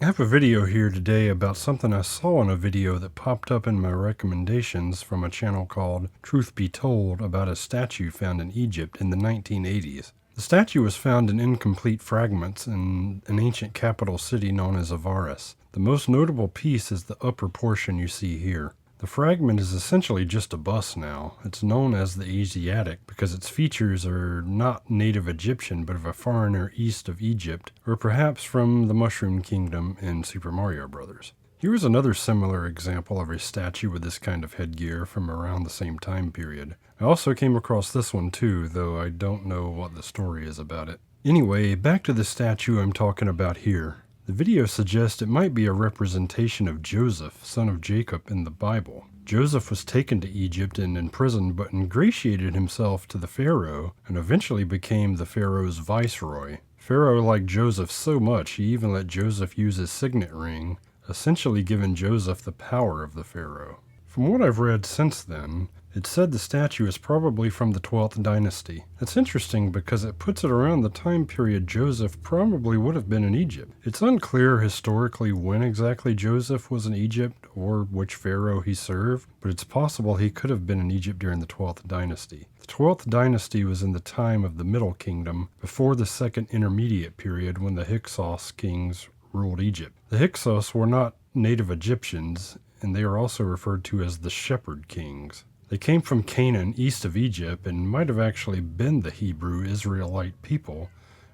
I have a video here today about something I saw in a video that popped up in my recommendations from a channel called Truth Be Told about a statue found in Egypt in the 1980s. The statue was found in incomplete fragments in an ancient capital city known as Avaris. The most notable piece is the upper portion you see here. The fragment is essentially just a bust now. It's known as the Asiatic because its features are not native Egyptian but of a foreigner east of Egypt, or perhaps from the Mushroom Kingdom in Super Mario Bros. Here is another similar example of a statue with this kind of headgear from around the same time period. I also came across this one too, though I don't know what the story is about it. Anyway, back to the statue I'm talking about here. The video suggests it might be a representation of Joseph, son of Jacob, in the Bible. Joseph was taken to Egypt and imprisoned, but ingratiated himself to the Pharaoh and eventually became the Pharaoh's viceroy. Pharaoh liked Joseph so much he even let Joseph use his signet ring, essentially giving Joseph the power of the Pharaoh. From what I've read since then, it's said the statue is probably from the 12th dynasty. It's interesting because it puts it around the time period Joseph probably would have been in Egypt. It's unclear historically when exactly Joseph was in Egypt or which pharaoh he served, but it's possible he could have been in Egypt during the 12th dynasty. The 12th dynasty was in the time of the Middle Kingdom, before the second intermediate period when the Hyksos kings ruled Egypt. The Hyksos were not native Egyptians, and they are also referred to as the Shepherd Kings. They came from Canaan east of Egypt and might have actually been the Hebrew Israelite people,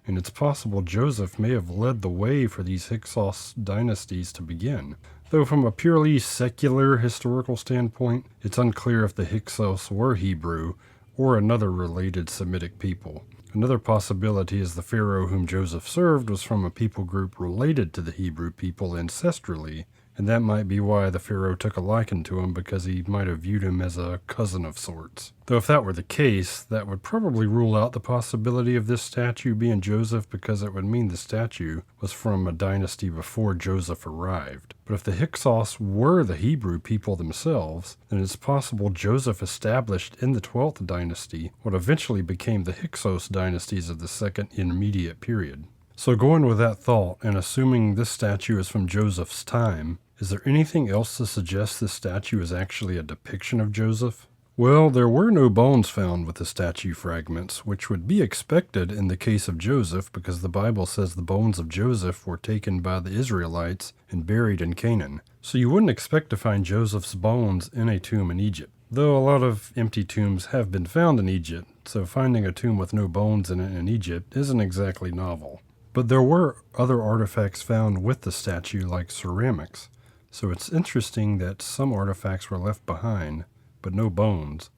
and it's possible Joseph may have led the way for these Hyksos dynasties to begin. Though from a purely secular historical standpoint, it's unclear if the Hyksos were Hebrew or another related Semitic people. Another possibility is the pharaoh whom Joseph served was from a people group related to the Hebrew people ancestrally, and that might be why the pharaoh took a liking to him, because he might have viewed him as a cousin of sorts. Though if that were the case, that would probably rule out the possibility of this statue being Joseph, because it would mean the statue was from a dynasty before Joseph arrived. But if the Hyksos were the Hebrew people themselves, then it's possible Joseph established in the 12th dynasty what eventually became the Hyksos dynasties of the second intermediate period. So going with that thought, and assuming this statue is from Joseph's time, is there anything else to suggest this statue is actually a depiction of Joseph? Well, there were no bones found with the statue fragments, which would be expected in the case of Joseph because the Bible says the bones of Joseph were taken by the Israelites and buried in Canaan. So you wouldn't expect to find Joseph's bones in a tomb in Egypt. Though a lot of empty tombs have been found in Egypt, so finding a tomb with no bones in it in Egypt isn't exactly novel. But there were other artifacts found with the statue, like ceramics. So it's interesting that some artifacts were left behind, but no bones.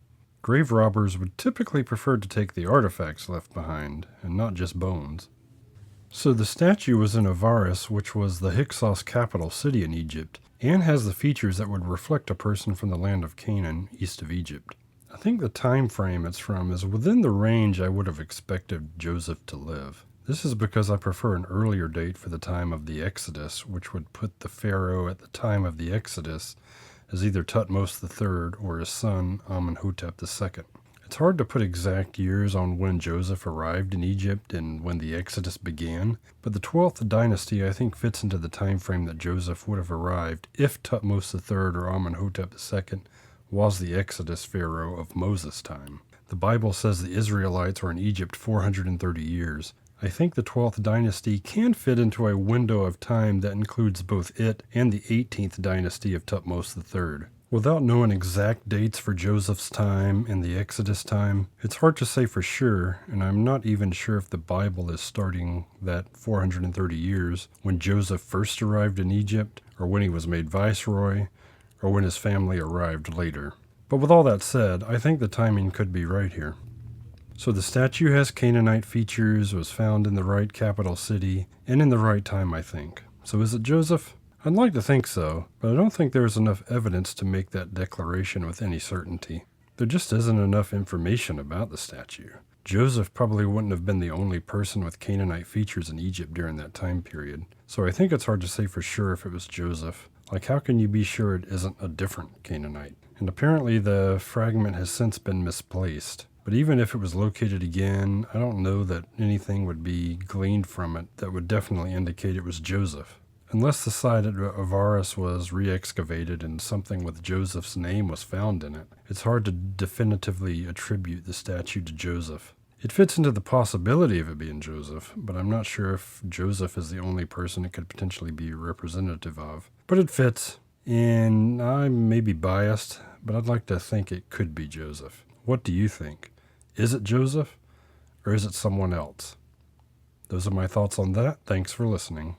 Grave robbers would typically prefer to take the artifacts left behind, and not just bones. So the statue was in Avaris, which was the Hyksos capital city in Egypt, and has the features that would reflect a person from the land of Canaan, east of Egypt. I think the time frame it's from is within the range I would have expected Joseph to live. This is because I prefer an earlier date for the time of the Exodus, which would put the pharaoh at the time of the Exodus as either Thutmose III or his son Amenhotep II. It's hard to put exact years on when Joseph arrived in Egypt and when the Exodus began, but the 12th dynasty I think fits into the time frame that Joseph would have arrived if Thutmose III or Amenhotep II was the Exodus pharaoh of Moses' time. The Bible says the Israelites were in Egypt 430 years. I think the 12th dynasty can fit into a window of time that includes both it and the 18th dynasty of Thutmose III. Without knowing exact dates for Joseph's time and the Exodus time, it's hard to say for sure, and I'm not even sure if the Bible is starting that 430 years when Joseph first arrived in Egypt, or when he was made viceroy, or when his family arrived later. But with all that said, I think the timing could be right here. So the statue has Canaanite features, was found in the right capital city, and in the right time, I think. So is it Joseph? I'd like to think so, but I don't think there's enough evidence to make that declaration with any certainty. There just isn't enough information about the statue. Joseph probably wouldn't have been the only person with Canaanite features in Egypt during that time period, so I think it's hard to say for sure if it was Joseph. Like, how can you be sure it isn't a different Canaanite? And apparently the fragment has since been misplaced. But even if it was located again, I don't know that anything would be gleaned from it that would definitely indicate it was Joseph. Unless the site of Avaris was re-excavated and something with Joseph's name was found in it, it's hard to definitively attribute the statue to Joseph. It fits into the possibility of it being Joseph, but I'm not sure if Joseph is the only person it could potentially be representative of. But it fits, and I may be biased, but I'd like to think it could be Joseph. What do you think? Is it Joseph, or is it someone else? Those are my thoughts on that. Thanks for listening.